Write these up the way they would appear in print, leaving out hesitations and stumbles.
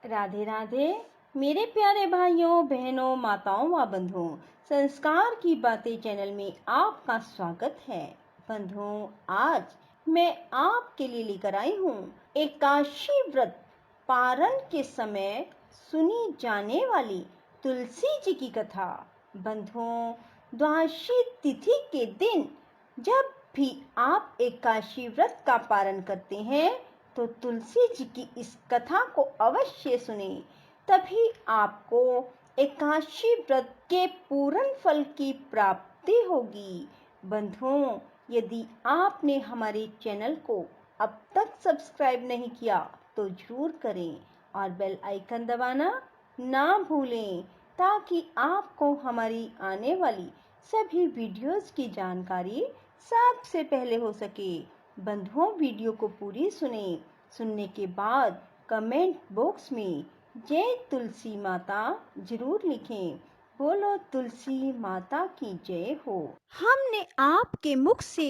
राधे राधे मेरे प्यारे भाइयों बहनों माताओं व बंधुओं, संस्कार की बातें चैनल में आपका स्वागत है। बंधुओं, आज मैं आपके लिए लेकर आई हूँ एकादशी व्रत पारण के समय सुनी जाने वाली तुलसी जी की कथा। बंधुओं, द्वादशी तिथि के दिन जब भी आप एकादशी व्रत का पारण करते हैं तो तुलसी जी की इस कथा को अवश्य सुने, तभी आपको एकादशी व्रत के पूर्ण फल की प्राप्ति होगी। बंधुओं, यदि आपने हमारे चैनल को अब तक सब्सक्राइब नहीं किया तो जरूर करें और बेल आइकन दबाना ना भूलें, ताकि आपको हमारी आने वाली सभी वीडियोस की जानकारी सबसे पहले हो सके। बंधुओं, वीडियो को पूरी सुनने के बाद कमेंट बॉक्स में जय तुलसी माता जरूर लिखें। बोलो तुलसी माता की जय हो। हमने आपके मुख से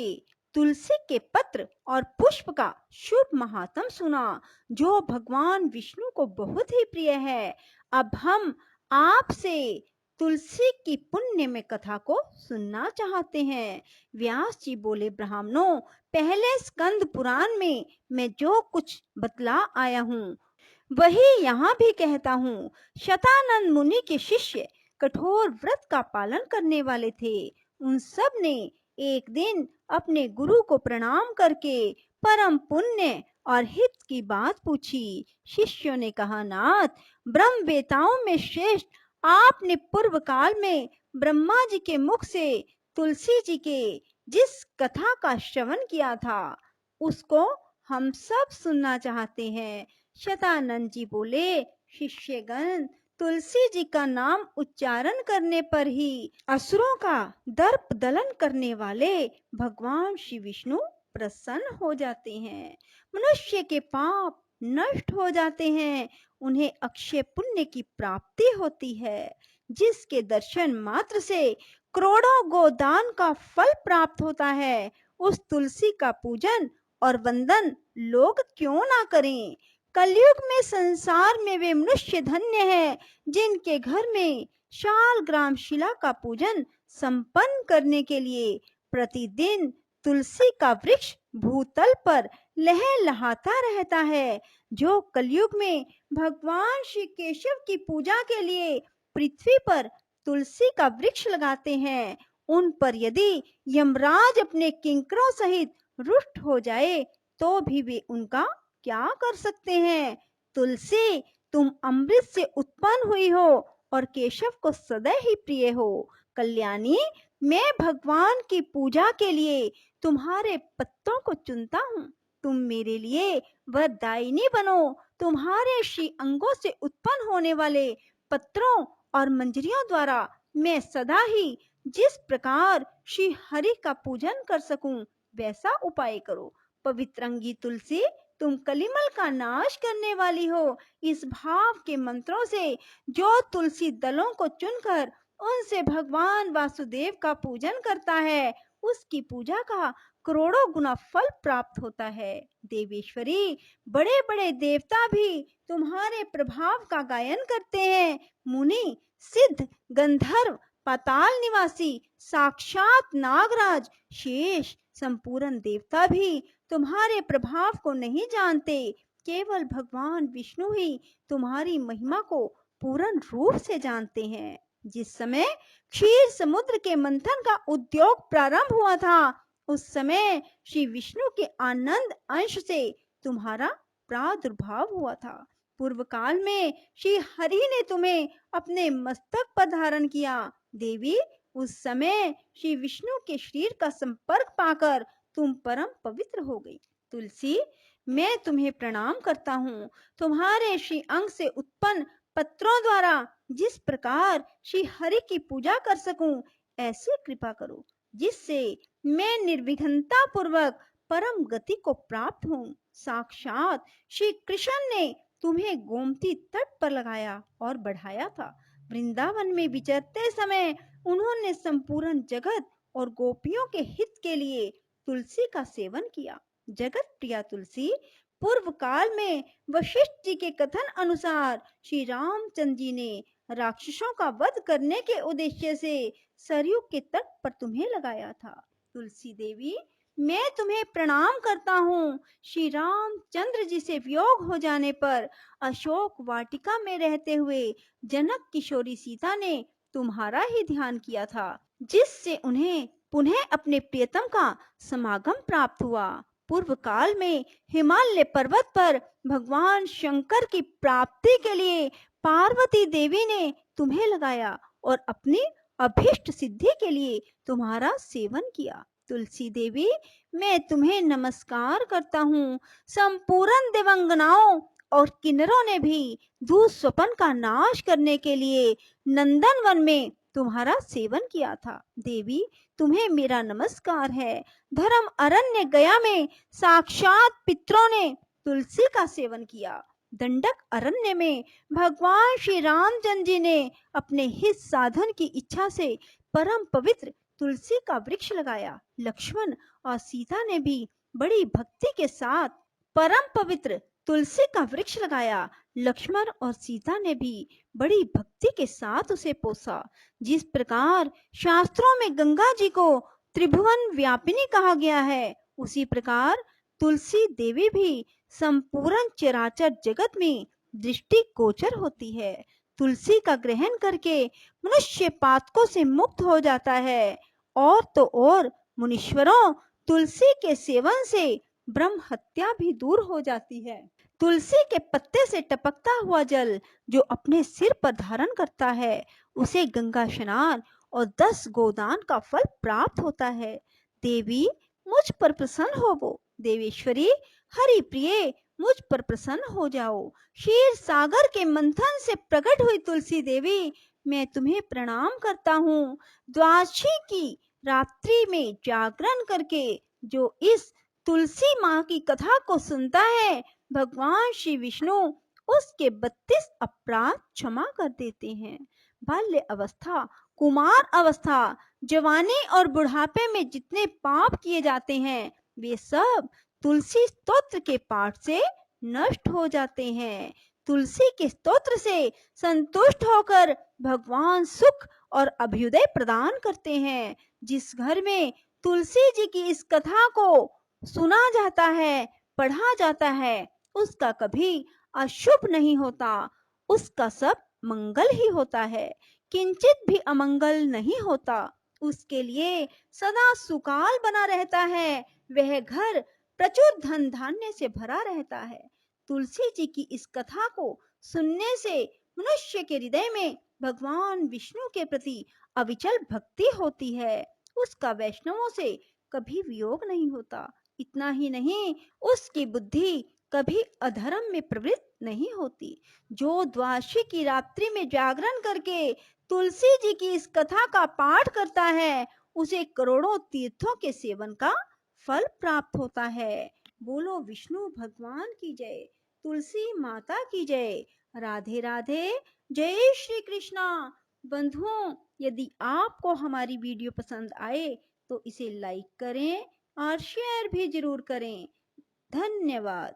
तुलसी के पत्र और पुष्प का शुभ महात्म सुना, जो भगवान विष्णु को बहुत ही प्रिय है। अब हम आपसे तुलसी की पुण्य में कथा को सुनना चाहते हैं। व्यास जी बोले, ब्राह्मणों, पहले स्कंद पुराण में मैं जो कुछ बतला आया हूँ वही यहाँ भी कहता हूँ। शतानंद मुनि के शिष्य कठोर व्रत का पालन करने वाले थे। उन सब ने एक दिन अपने गुरु को प्रणाम करके परम पुण्य और हित की बात पूछी। शिष्यों ने कहा, नाथ, ब्रह्मवेताओं में श्रेष्ठ आपने पूर्व काल में ब्रह्मा जी के मुख से तुलसी जी के जिस कथा का श्रवण किया था उसको हम सब सुनना चाहते हैं। शतानंद जी बोले, शिष्यगण, तुलसी जी का नाम उच्चारण करने पर ही असुरों का दर्प दलन करने वाले भगवान श्री विष्णु प्रसन्न हो जाते हैं। मनुष्य के पाप नष्ट हो जाते हैं, उन्हें अक्षय पुण्य की प्राप्ति होती है। जिसके दर्शन मात्र से करोड़ों गोदान का फल प्राप्त होता है, उस तुलसी का पूजन और वंदन लोग क्यों ना करें। कलयुग में संसार में वे मनुष्य धन्य हैं जिनके घर में शालग्राम शिला का पूजन संपन्न करने के लिए प्रतिदिन तुलसी का वृक्ष भूतल पर लहलहाता रहता है। जो कलयुग में भगवान श्री केशव की पूजा के लिए पृथ्वी पर तुलसी का वृक्ष लगाते हैं, उन पर यदि यमराज अपने किंकरों सहित रुष्ट हो जाए तो भी वे उनका क्या कर सकते हैं। तुलसी, तुम अमृत से उत्पन्न हुई हो और केशव को सदा ही प्रिय हो। कल्याणी, मैं भगवान की पूजा के लिए तुम्हारे पत्तों को चुनता हूँ। तुम मेरे लिए वरदायिनी बनो। तुम्हारे श्री अंगों से उत्पन्न होने वाले पत्रों और मंजरियों द्वारा मैं सदा ही जिस प्रकार श्री हरि का पूजन कर सकूं वैसा उपाय करो। पवित्रंगी तुलसी, तुम कलिमल का नाश करने वाली हो। इस भाव के मंत्रों से जो तुलसी दलों को चुनकर उनसे भगवान वासुदेव का पूजन करता है, उसकी पूजा का करोड़ों गुना फल प्राप्त होता है। देवेश्वरी, बड़े बड़े देवता भी तुम्हारे प्रभाव का गायन करते हैं। मुनि, सिद्ध, गंधर्व, पाताल निवासी, साक्षात नागराज, शेष, संपूर्ण देवता भी तुम्हारे प्रभाव को नहीं जानते। केवल भगवान विष्णु ही तुम्हारी महिमा को पूर्ण रूप से जानते हैं। जिस समय क्षीर समुद्र के मंथन का उद्योग प्रारंभ हुआ था, उस समय श्री विष्णु के आनंद अंश से तुम्हारा प्रादुर्भाव हुआ था। पूर्व काल में श्री हरि ने तुम्हें अपने मस्तक पर धारण किया। देवी, उस समय श्री विष्णु के शरीर का संपर्क पाकर तुम परम पवित्र हो गई। तुलसी, मैं तुम्हें प्रणाम करता हूँ। तुम्हारे श्री अंग से उत्पन्न पत्रों द्वारा जिस प्रकार श्री हरि की पूजा कर सकूं, ऐसी कृपा करो जिससे मैं निर्विघ्नता पूर्वक परम गति को प्राप्त हूँ। साक्षात श्री कृष्ण ने तुम्हें गोमती तट पर लगाया और बढ़ाया था। वृंदावन में विचरते समय उन्होंने संपूर्ण जगत और गोपियों के हित के लिए तुलसी का सेवन किया। जगत प्रिया तुलसी, पूर्व काल में वशिष्ठ जी के कथन अनुसार श्री रामचंद्र जी ने राक्षसों का वध करने के उद्देश्य से सरयू के तट पर तुम्हें लगाया था। तुलसी देवी, मैं तुम्हें प्रणाम करता हूँ। श्री रामचंद्र जी से वियोग हो जाने पर अशोक वाटिका में रहते हुए जनक किशोरी सीता ने तुम्हारा ही ध्यान किया था, जिससे उन्हें पुनः अपने प्रियतम का समागम प्राप्त हुआ। पूर्व काल में हिमालय पर्वत पर भगवान शंकर की प्राप्ति के लिए पार्वती देवी ने तुम्हें लगाया और अपनी अभीष्ट सिद्धि के लिए तुम्हारा सेवन किया। तुलसी देवी, मैं तुम्हें नमस्कार करता हूँ। संपूर्ण देवंगनाओं और किन्नरों ने भी दुःस्वप्न का नाश करने के लिए नंदन वन में तुम्हारा सेवन किया था। देवी, तुम्हें मेरा नमस्कार है। धर्म अरण्य गया में साक्षात पितरों ने तुलसी का सेवन किया। दंडक अरण्य में भगवान श्री रामचंद्र जी ने अपने हित साधन की इच्छा से परम पवित्र तुलसी का वृक्ष लगाया। लक्ष्मण और सीता ने भी बड़ी भक्ति के साथ परम पवित्र तुलसी का वृक्ष लगाया। लक्ष्मण और सीता ने भी बड़ी भक्ति के साथ उसे पोसा। जिस प्रकार शास्त्रों में गंगा जी को त्रिभुवन व्यापिनी कहा गया है, उसी प्रकार तुलसी देवी भी संपूर्ण चराचर जगत में दृष्टि गोचर होती है। तुलसी का ग्रहण करके मनुष्य पातकों से मुक्त हो जाता है। और तो और मुनीश्वरों, तुलसी के सेवन से ब्रह्म हत्या भी दूर हो जाती है। तुलसी के पत्ते से टपकता हुआ जल जो अपने सिर पर धारण करता है, उसे गंगा स्नान और 10 गोदान का फल प्राप्त होता है। देवी, मुझ पर प्रसन्न होवो। देवेश्वरी, हरि प्रिय, मुझ पर प्रसन्न हो जाओ। क्षीर सागर के मंथन से प्रकट हुई तुलसी देवी, मैं तुम्हें प्रणाम करता हूँ। द्वादशी की रात्रि में जागरण करके जो इस तुलसी माँ की कथा को सुनता है, भगवान श्री विष्णु उसके 32 अपराध क्षमा कर देते हैं। बाल्य अवस्था, कुमार अवस्था, जवानी और बुढ़ापे में जितने पाप किए जाते हैं, वे सब तुलसी स्तोत्र के पाठ से नष्ट हो जाते हैं। तुलसी के स्तोत्र से संतुष्ट होकर भगवान सुख और अभ्युदय प्रदान करते हैं। जिस घर में तुलसी जी की इस कथा को सुना जाता है, पढ़ा जाता है, उसका कभी अशुभ नहीं होता, उसका सब मंगल ही होता है, किंचित भी अमंगल नहीं होता। उसके लिए सदा सुकाल बना रहता है, वह घर प्रचुर धन धान्य से भरा रहता है। तुलसी जी की इस कथा को सुनने से मनुष्य के हृदय में भगवान विष्णु के प्रति अविचल भक्ति होती है, उसका वैष्णवों से कभी वियोग नहीं होता। इतना ही नहीं, उसकी बुद्धि कभी अधर्म में प्रवृत्त नहीं होती। जो द्वादशी की रात्रि में जागरण करके तुलसी जी की इस कथा का पाठ करता है, उसे करोड़ों तीर्थों के सेवन का फल प्राप्त होता है। बोलो विष्णु भगवान की जय, तुलसी माता की जय। राधे राधे, जय श्री कृष्णा। बंधुओं, यदि आपको हमारी वीडियो पसंद आए तो इसे लाइक करें और शेयर भी जरूर करें। धन्यवाद।